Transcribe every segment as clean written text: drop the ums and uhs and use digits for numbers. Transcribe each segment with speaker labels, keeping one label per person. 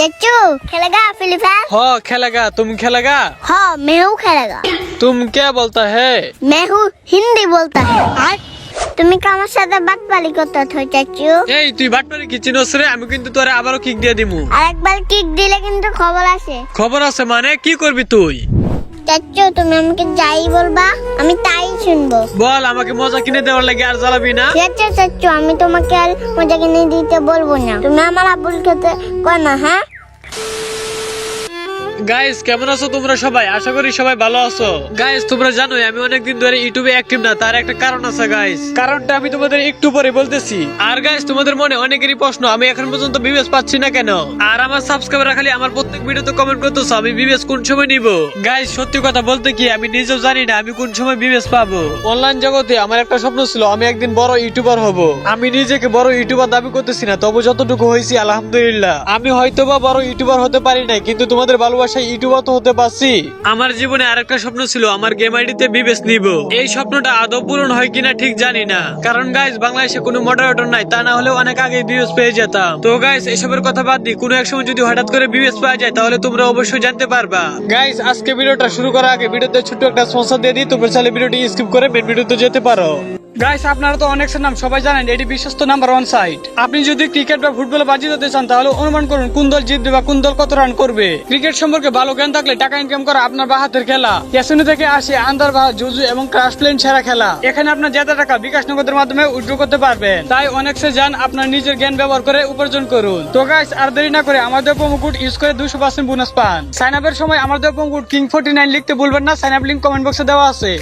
Speaker 1: चच्चू खेलेगा free fire?
Speaker 2: हो खेलेगा। तुम खेलेगा?
Speaker 1: हाँ मैं हूँ खेलेगा।
Speaker 2: तुम क्या बोलता है?
Speaker 1: मैं हूँ हिंदी बोलता है। তুমি কি আমার সাথে বাটপালি করতেছো চাচু?
Speaker 2: এই তুই বাটপারি কি চিনোস রে? আমি কিন্তু তোরে আবারো কিক দিয়ে দিমু।
Speaker 1: আরেকবার কিক দিলে কিন্তু খবর আসে।
Speaker 2: খবর আছে মানে কি করবি তুই?
Speaker 1: চাচু তুমি আমাকে যাই বলবা আমি তাই শুনবো।
Speaker 2: বল আমাকে মজা কিনে দেওয়ার লাগে আর জ্বালাবি না।
Speaker 1: চাচু চাচু আমি তোমাকে আর মজা কিনে দিতে বলবো না। তুমি আমার আব্বুর সাথে কর না, হ্যাঁ?
Speaker 2: গাইস কেমন আছো তোমরা সবাই? আশা করি সবাই ভালো আছো। গাইস তোমরা জানোই আমি অনেকদিন ধরে ইউটিউবে অ্যাক্টিভ না, তার একটা কারণ আছে গাইস। কারণটা আমি তোমাদের একটু পরে বলতেছি। আর গাইস তোমাদের মনে অনেকেরই প্রশ্ন আমি এখন পর্যন্ত ভিউজ পাচ্ছি না কেন? আর আমার সাবস্ক্রাইবার খালি আমার প্রত্যেক ভিডিওতে কমেন্ট করতেছো আমি ভিউজ কোন সময় নিব। গাইস সত্যি কথা বলতে কি আমি নিজেও জানি না আমি কোন সময় ভিউজ পাবো। অনলাইন জগতে আমার একটা স্বপ্ন ছিল আমি একদিন বড় ইউটিউবার হব। আমি নিজেকে বড় ইউটিউবার দাবি করতেছি না, তবু যতটুকু হয়েছি আলহামদুলিল্লাহ। আমি হয়তোবা বড় ইউটিউবার হতে পারি নাই, কিন্তু তোমাদের ভালোবাসা ইউটিউবার তো হতে পারছি। আমার জীবনে আরেকটা স্বপ্ন ছিল আমার গেম আইডিতে বিবেচ নিব। এই স্বপ্নটা আদৌ পূরণ হয় কিনা ঠিক জানি না, কারণ গাইস বাংলাদেশে কোনো মডারেটর নাই, তা না হলে অনেক আগে বিবেচ পেয়ে যেতাম। তো গাইস এসবের কথা বাদ দি, কোনো এক সময় যদি হঠাৎ করে বিবেচ পাওয়া যায় তাহলে তোমরা অবশ্যই জানতে পারবা। গাইস আজকে ভিডিওটা শুরু করার আগে ভিডিওতে ছোট্ট একটা স্পন্সর দিয়ে দিই, তোমরা চাইলে ভিডিওটি স্কিপ করে মেন ভিডিওতে যেতে পারো। গাইস আপনারা তো অনেক নাম সবাই জানেন, এটি বিশ্বস্ত নাম্বার 1 সাইট। আপনি যদি ক্রিকেট বা ফুটবলে বাজি দিতে চান তাহলে অনুমান করুন কোন দল জিতবে বা কোন দল কত রান করবে। ক্রিকেট সম্পর্কে ভালো জ্ঞান থাকলে টাকা ইনকাম করা আপনার বাহাতের খেলা। ক্যাসিনো থেকে আসে আন্দার বাহা, জুজু এবং ক্রাশ প্লেন সেরা খেলা। এখানে আপনার জেতা টাকা বিকাশ নগদের মাধ্যমে উইথড্র করতে পারবেন। তাই অনেকসে যান আপনার নিজের জ্ঞান ব্যবহার করে উপার্জন করুন। তো গাইস আর দেরি না করে আমাদের প্রোমো কোড ইউজ করে 200% বোনাস পান। সাইন আপের সময় আমাদের প্রোমো কোড কিং49 লিখতে ভুলবেন না। সাইন আপ লিংক কমেন্ট বক্সে দেওয়া আছে।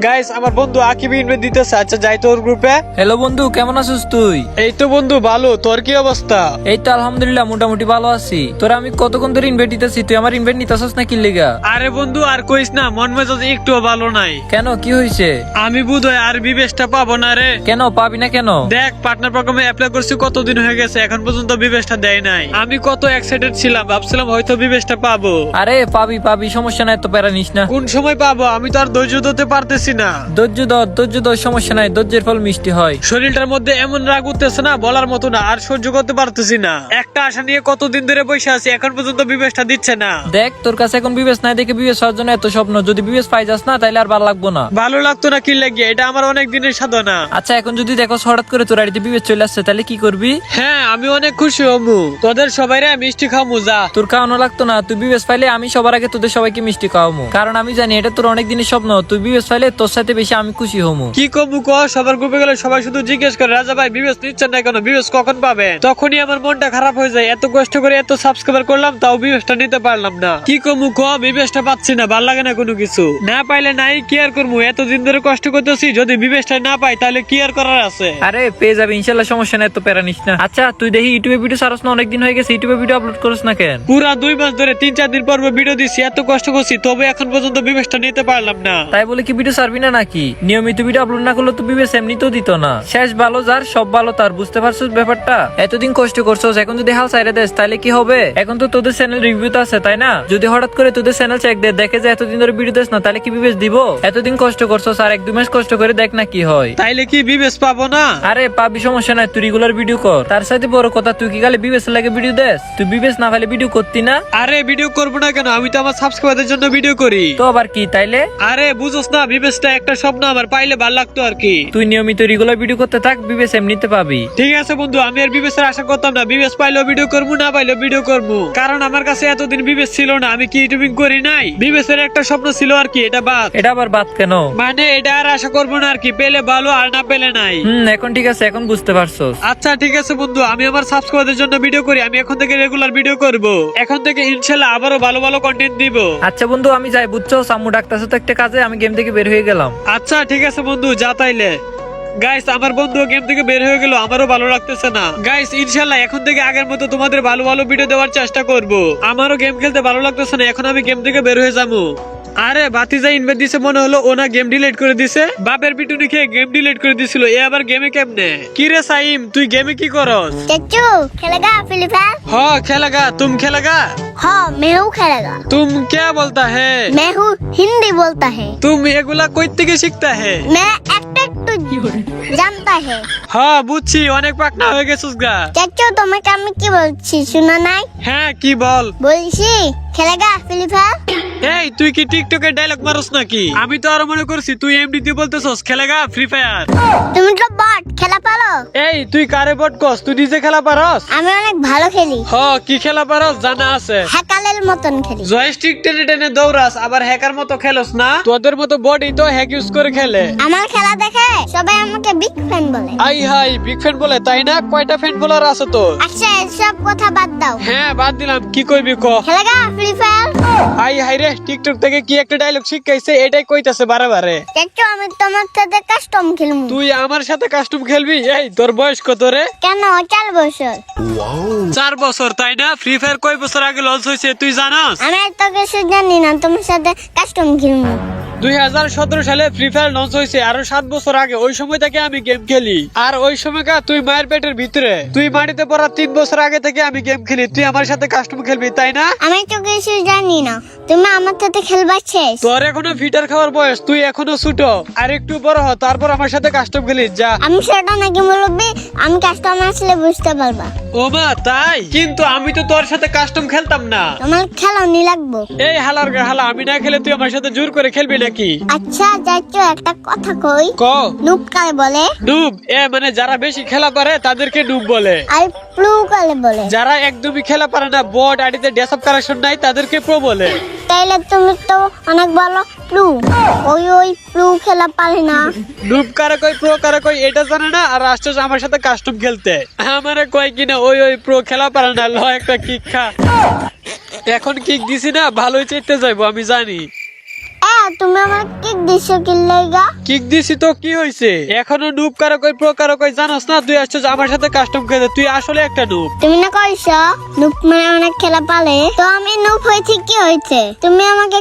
Speaker 2: গাইস আমার বন্ধু আকিব ইনভাইট দিতেছে, আচ্ছা যাই তোর গ্রুপে।
Speaker 3: হ্যালো বন্ধু, কেমন আছিস তুই?
Speaker 2: এই তো বন্ধু ভালো, তোর কি অবস্থা?
Speaker 3: এই তো আলহামদুলিল্লাহ মোটামুটি ভালো আছি। তোরা আমি কতক্ষণ ধরে ইনভাইট দিতেছি, তুই আমার ইনভাইট নিতেছস না কি লিগা?
Speaker 2: আরে বন্ধু আর কইস না, মন মেজাজ একটু ভালো নাই।
Speaker 3: কেন, কি হয়েছে?
Speaker 2: আমি বুঝই আর বিবেশটা পাবো না রে।
Speaker 3: কেন পাবি না কেন?
Speaker 2: দেখ পার্টনার প্রোগ্রামে অ্যাপ্লাই করছি কতদিন হয়ে গেছে, এখন পর্যন্ত বিবেশটা দেয় নাই। আমি কত এক্সাইটেড ছিলাম, ভাবছিলাম হয়তো বিবেশটা পাবো।
Speaker 3: আরে পাবি পাবি, সমস্যা নাই, এত প্যারা নিস না।
Speaker 2: কোন সময় পাবো আমি তো আর ধৈর্য ধরতে পারতেছি না।
Speaker 3: ধৈর্য ধর, সমস্যা নাই, ধৈর্যের ফল মিষ্টি হয়।
Speaker 2: শরীরটার মধ্যে এমন রাগ উঠতেছে না বলার মতো না, আর সহ্য করতে পারতেছি না। একটা আশা নিয়ে কতদিন ধরে বসে আছি, এখন পর্যন্ত বিবেশটা দিচ্ছে না।
Speaker 3: দেখ তোর কাছে এখন বিবেচ নাই দেখে বিবেচ হওয়ার জন্য এত স্বপ্ন, যদি বিবেচ পাই যাস না তাইলে আর ভালো লাগবো না।
Speaker 2: ভালো লাগতো না কি লাগিয়ে, এটা আমার অনেক দিনের সাধনা।
Speaker 3: আচ্ছা এখন যদি দেখো হঠাৎ করে তোর আড়িতে বিবেচ চলে আসছে তাহলে কি করবি?
Speaker 2: হ্যাঁ আমি অনেক খুশি হমু, তোদের সবাইরে মিষ্টি খাওয়ামু। যা
Speaker 3: তোর খাওয়ানো লাগতো না, তুই বিবেচ পাইলে আমি সবার আগে তোদের সবাইকে মিষ্টি খাওয়ামু, কারণ আমি জানি এটা তোর অনেক দিনের স্বপ্ন। তুই বিবেচ পাইলে তোর সাথে বেশি আমি খুশি হমু।
Speaker 2: কি কমু ক, সবার গ্রুপে গেলে সবাই শুধু জিজ্ঞেস করে রাজা ভাই বিবেচ নিচ্ছেন না কেন, বিবেচ কখন পাবেন? তখনই আমার মনটা খারাপ হয়ে যায়, এত কষ্ট করে এত সাবস্ক্রাইবার করলাম তাও বিবেচটা নিতে পারলাম না। কি কমু ক, বিবেচটা পাচ্ছি না, ভাল লাগে না কোনো কিছু। না পাইলে নাই, কি আর করবো, এতদিন ধরে কষ্ট করতেছি, যদি বিবেচটা না পাই তাহলে কি আর করার আছে?
Speaker 3: আরে পেয়ে যাবে ইনশাল্লাহ, সমস্যা নাই, এত প্যারা নিস না। আচ্ছা তুই দেখি ইউটিউবে ভিডিও ছাড়ছ না, অনেকদিন হয়ে গেছে, ইউটিউবে ভিডিও আপলোড করিস না কেন?
Speaker 2: পুরা 2 মাস ধরে 3-4 দিন পর ভিডিও দিছি, এত কষ্ট করছি, তবে এখন পর্যন্ত বিবেচটা নিতে পারলাম না।
Speaker 3: তাই বলে কি ভিডিও ছাড়বি না নাকি? নিয়মিত ভিডিও আপলোড না করলে তো বিবেচ এমনিতেও দিত না। শেষ ভালো যার সব ভালো তার, বুঝতে পারছিস ব্যাপারটা? এতদিন কষ্ট করছস, এখন যদি হাল ছাইড়ে দেস তাহলে কি হবে? এখন তো তোদের চ্যানেল রিভিউতে আছে তাই না? যদি হঠাৎ করে তোদের চ্যানেল চেক দে, দেখে যে এতদিন ধরে ভিডিও দেস না, তাহলে কি বিবেচ দিব? এতদিন কষ্ট করছস, আর 1-2 মাস কষ্ট করে দেখ না কি হয়।
Speaker 2: তাইলে কি বিবেচ পাবো না?
Speaker 3: আরে পাবি, সমস্যা নাই, তুই রেগুলার ভিডিও কর। তার সাথে বড় কথা, তুই কি খালি বিবেচ লাগে ভিডিও দেস? তুই বিবেচ না পাইলে ভিডিও করতি না?
Speaker 2: আরে ভিডিও করবো না কেন, আমি তো আমার সাবস্ক্রাইবারদের জন্য ভিডিও করি।
Speaker 3: তো আবার কি তাইলে?
Speaker 2: আরে বুঝোস না, বিবেচটা একটা স্বপ্ন আমার, পাইলে ভাল লাগতো আর কি।
Speaker 3: তুই নিয়মিত রেগুলার ভিডিও করতে থাক, বিবেচ এমনিতে পাবি।
Speaker 2: ঠিক আছে বন্ধু, আমি আর বিবেচের আশা করতাম না, বিবেচ পাইলেও ভিডিও করবো, না পাইলেও ভিডিও করবো, কারণ আমার কাছে এতদিন বিবেচ ছিল না। আমি কি ইউটিউবিং করি নাই, বিবেচের একটা স্বপ্ন ছিল আর কি, এটা বাদ।
Speaker 3: এটা আবার বাদ কেন?
Speaker 2: মানে এটা আর আশা করবো না আর কি, পেলে ভালো আর না পেলে নাই।
Speaker 3: এখন ঠিক আছে, এখন বুঝতে পারছস।
Speaker 2: আচ্ছা ঠিক আছে বন্ধু, আমি আমার সাবস্ক্রাইবারদের জন্য ভিডিও করি, আমি এখন থেকে রেগুলার ভিডিও করব। এখন থেকে ইনশাআল্লাহ আবারো ভালো ভালো কন্টেন্ট দিব।
Speaker 3: আচ্ছা বন্ধু আমি যাই, বুঝছো? আম্মু ডাকতেছে তো একটা কাজে, আমি গেম থেকে বের হয়ে গেলাম।
Speaker 2: আচ্ছা ঠিক আছে বন্ধু, যা তাইলে। গাইস আমার বন্ধু গেম থেকে বের হয়ে গেল, আমারও ভালো লাগতেছে না। গাইস ইনশাআল্লাহ এখন থেকে আগের মতো তোমাদের ভালো ভালো ভিডিও দেওয়ার চেষ্টা করব। আমারও গেম খেলতে ভালো লাগতেছে না, এখন আমি গেম থেকে বের হয়ে যাবো। আরে ভাতিজা ইনভাইট দিছে, মনে হলো ওনা গেম ডিলিট করে দিছে। বাপের পিটুনি খেয়ে গেম ডিলিট করে দিছিল, এ আবার গেমে কেমনে? কি রে সাইম, তুই গেমে কি করস?
Speaker 1: चच्चू खेलेगा फ्री फायर?
Speaker 2: হ খেলেগা। তুম খেলেগা?
Speaker 1: हाँ मैं हूँ खेलेगा।
Speaker 2: तुम क्या बोलता है?
Speaker 1: मैं हूँ हिंदी बोलता है।
Speaker 2: तुम एगुला कोई থেকে শিখতা है?
Speaker 1: मैं একটু জানতা হে।
Speaker 2: হ্যাঁ বুঝছি, অনেক পাকনা হয়ে গেছিস গা।
Speaker 1: চাচু তোমাকে আমি কি বলছি শোনা নাই?
Speaker 2: হ্যাঁ কি বল।
Speaker 1: বলছি খেলেগা ফ্রি ফায়ার?
Speaker 2: এই তুই কি টিকটকে ডায়লগ মারস নাকি? আমি তো আরো মনে করছি তুই এমডি দিয়ে বলতেছস খেলেগা ফ্রি ফায়ার।
Speaker 1: তুমি তো বট খেলা পারো?
Speaker 2: এই তুই কারে বট কস? তুই নিজে খেলা পারস?
Speaker 1: আমি অনেক ভালো খেলি,
Speaker 2: হ কি খেলা পারস জানা আছে।
Speaker 1: হ্যাকালের মতন খেলি।
Speaker 2: জয়স্টিক টেনে টেনে দৌড়াস, আবার হ্যাকার মতো খেলস না? তোদের মতো বডি তো হ্যাক ইউজ করে খেলে।
Speaker 1: আমার খেলা দেখে সবাই আমাকে বিগ ফ্যান বলে।
Speaker 2: আই হাই বিগ ফ্যান বলে তাই না? কয়টা ফ্যান বলার আছে তো?
Speaker 1: আচ্ছা এসব কথা বাদ দাও,
Speaker 2: হ্যাঁ বাদ দিলাম, কি কইবি ক।
Speaker 1: খেলেগা ফ্রি ফায়ার?
Speaker 2: আই হাই রে, টিকটক থেকে কি একটা ডায়লগ শিখাইছে, এটাই কইতাছে বারে বারে।
Speaker 1: চাচু আমি তোমার সাথে কাস্টম খেলবো।
Speaker 2: তুই আমার সাথে কাস্টম খেলবি? এই তোর বয়স কত রে?
Speaker 1: কেন 4 বছর?
Speaker 2: 4 বছর তাই না? ফ্রি ফায়ার কয় বছর আগে লঞ্চ হয়েছে তুই জানাস?
Speaker 1: আমি এত কিছু জানি না, তোমার সাথে কাস্টম খেলবো।
Speaker 2: 2017 সালে ফ্রি ফায়ার লঞ্চ হয়েছে, আরো 7 বছর আগে। ওই সময় থেকে আমি গেম খেলি, আর ওই সময়কার তুই মায়ের পেটের ভিতরে, তুই মাটিতে পড়া 3 বছর আগে থেকে আমি গেম খেলি। তুই আমার সাথে কাস্টম খেলবি তাই না?
Speaker 1: আমি তো কিছু জানি না, তুমি আমার সাথে খেলবা শেষ।
Speaker 2: তোর এখনো ফিটার খাওয়ার বয়স, তুই এখনো ছোট। আর একটু বড় হ, তারপর আমার সাথে কাস্টম খেলিস যা।
Speaker 1: আমি সেটা নাকি মুরব্বী, আমি কাস্টম আসলে বুঝতে পারবা।
Speaker 2: ও মা তাই? কিন্তু আমি তো তোর সাথে কাস্টম খেলতাম না।
Speaker 1: তোমার খেলানি লাগবো।
Speaker 2: এই হালার গা হালা, আমি না খেলে তুই আমার সাথে জোর করে খেলবি নাকি?
Speaker 1: আচ্ছা চাচু একটা কথা কই,
Speaker 2: ক।
Speaker 1: নুব কালে বলে?
Speaker 2: নুব মানে যারা বেশি খেলা পারে তাদেরকে নুব বলে।
Speaker 1: আর প্লু কালে বলে?
Speaker 2: যারা একদমই খেলা পারে না, বোর্ড আইডিতে ডেসআপ কালেকশন নাই, তাদেরকে প্রো বলে।
Speaker 1: তাইলে তুমি তো অনেক বলো প্লু, ওই প্লু খেলা পারে না।
Speaker 2: নুব কারে কই প্রো কারে কই এটা জানে না, আর আসছে আমার সাথে কাস্টম খেলতে। আমারে কয় কিনা ওই প্রো খেলা পারে না, ল একটা কিক খা। এখন কিক দিছি না, ভালোই চেতে যাইবো আমি জানি।
Speaker 1: তুমি আমার কিক দিছো কি লাগা?
Speaker 2: কিক দিছি তো কি হইছে? এখনো নুব কারে কই প্রো কারে কই জানোস না? তুই আসছিস আমার সাথে কাস্টম খেলতে, তুই আসলে একটা নুব।
Speaker 1: তুমি না কইছো নুব মানে অনেক খেলা পারে, তো আমি নুব হইছি কি হইছে? তুমি আমাকে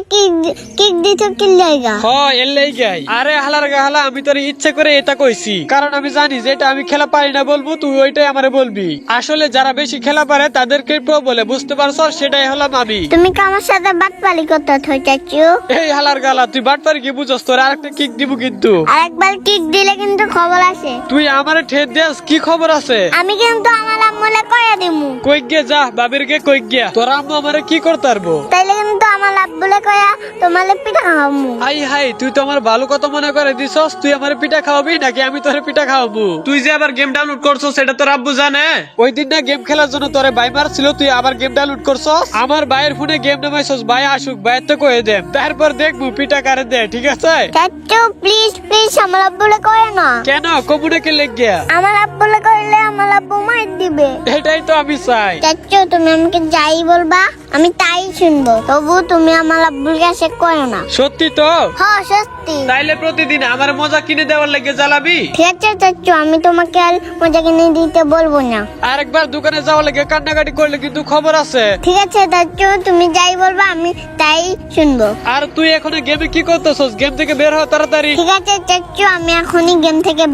Speaker 1: কিক দিছো কি লাগা?
Speaker 2: হ এলেই গাই। আরে হালার গা হালা, আমি তোর ইচ্ছে করে এটা কইছি, কারণ আমি জানি যে এটা আমি খেলা পারি না বলবো, তুই ওইটাই আমারে বলবি। আসলে যারা বেশি খেলা পারে তাদেরকে প্রো বলে, বুঝতে পারছস? সেটাই হলাম আমি।
Speaker 1: তুমি কি আমার সাথে বাটপালি করতে থই চাচু?
Speaker 2: এই হালার গালা, তুই বাটপারি কি বুঝছস? তোর আরেকটা কিক দিব কিন্তু।
Speaker 1: আরেকবার কিক দিলে কিন্তু খবর আছে।
Speaker 2: তুই আমারে ঠেট দেস, কি খবর আছে?
Speaker 1: আমি কিন্তু আমার আম্মুলে কইয়া দিমু।
Speaker 2: কই গে যা, বাবির গে কই গিয়া। তোর আম্মু আমারে কি করতে পারবো?
Speaker 1: তাইলে কিন্তু আমার আব্বুলে কইয়া তোমালে পিঠা খাওয়ামু।
Speaker 2: হাই হাই, তুই তো আমার ভালো কথা মনে করে দিছস। তুই আমার পিঠা খাওয়াবি নাকি আমি তোরে পিঠা খাওয়াবো? তুই যে আবার গেম ডাউনলোড করছস সেটা তোর আব্বু জানে? ওই দিন না গেম খেলার জন্য তোরে ভাই মারছিল, তুই আবার গেম ডাউনলোড করছস। আমার ভাইয়ের ফোনে গেম নামাইছস, ভাই আসুক, ভাইয়ের তো কয়ে দে, তারপর দেখবো পিঠা কারে দে, ঠিক আছে?
Speaker 1: চাচু প্লিজ প্লিজ আমার আব্বুলে কইও না।
Speaker 2: কেন কমুনাকে লেগ গিয়া?
Speaker 1: আমার আব্বুলে কইলে আমার আব্বু মার দিবে।
Speaker 2: এটাই তো আমি চাই।
Speaker 1: চাচু তুমি আমাকে যাই বলবা আমি তাই শুনবো, তবু তুমি আমার আব্বুর কাছে কইও না।
Speaker 2: সত্যি তো?
Speaker 1: হ্যাঁ সত্যি।
Speaker 2: তাইলে প্রতিদিন আমার মজা কিনে দেওয়ার লাগে জ্বালাবি?
Speaker 1: ঠিক আছে চাচু, আমি তোমাকে আর মজা কিনে দিতে বলবো না।
Speaker 2: আরেকবার দোকানে যাওয়ার লাগে কান্নাকাটি করলে কিন্তু খবর আছে।
Speaker 1: ঠিক আছে চাচু, তুমি যাই বলবা আমি তাই শুনবো।
Speaker 2: আর তুই এখন গেমে কি করতেছস? গেম থেকে বের হ তাড়াতাড়ি।
Speaker 1: ঠিক আছে চাচু, আমি এখনই গেম থেকে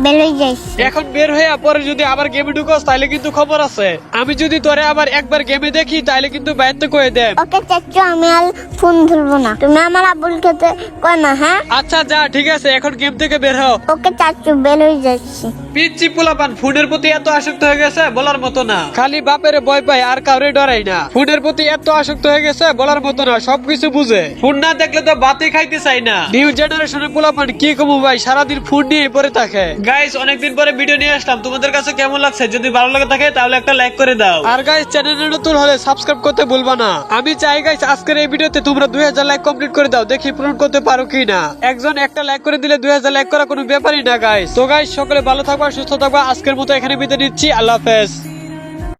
Speaker 1: বের হয়ে যাই।
Speaker 2: এখন বের হয়ে পরে যদি আবার গেমে ঢুকস তাহলে কিন্তু খবর আছে। আমি যদি তোরে আবার একবার গেমে দেখি তাহলে কিন্তু বাইরে কয়ে দে।
Speaker 1: ওকে চাচু, আমি আর ফোন ধরবো না, তুমি আমার আব্বুল খেতে কই না। হ্যাঁ
Speaker 2: আচ্ছা যা, ঠিক আছে, এখন গেম থেকে বের হ।
Speaker 1: ওকে চাচু, বের হয়ে যাচ্ছি।
Speaker 2: পিচ্ছি পোলাপান ফোনের প্রতি এত আসক্ত হয়ে গেছে বলার মতো না। খালি বাপের ভয় পায় আর কাউরে ডরাই না। ফোনের প্রতি এত আসক্ত হয়ে গেছে বলার মতো না, সবকিছু বুঝে। ফোন না দেখলে তো ভাতই খাইতে চাই না। নিউ জেনারেশনের পোলাপান কি কমু ভাই, সারাদিন ফোন নিয়ে পড়ে থাকে। গাইস অনেকদিন পরে ভিডিও নিয়ে আসলাম, তোমাদের কাছে কেমন লাগছে? যদি ভালো লাগে থাকে তাহলে একটা লাইক করে দাও। আর গাইস চ্যানেলে নতুন হলে সাবস্ক্রাইব করতে ভুলবা না। আমি চাই গাইস আজকের এই ভিডিওতে তোমরা 2000 লাইক কমপ্লিট করে দাও, দেখি পূরণ করতে পারো কিনা। একজন একটা লাইক করে দিলে 2000 লাইক করা কোনো ব্যাপারই না গাইস। তো গাইস সকলে ভালো থাকবা, সুস্থ থাকবা। আজকের মতো এখানে বিদায় নিচ্ছি, আল্লাহ হাফেজ।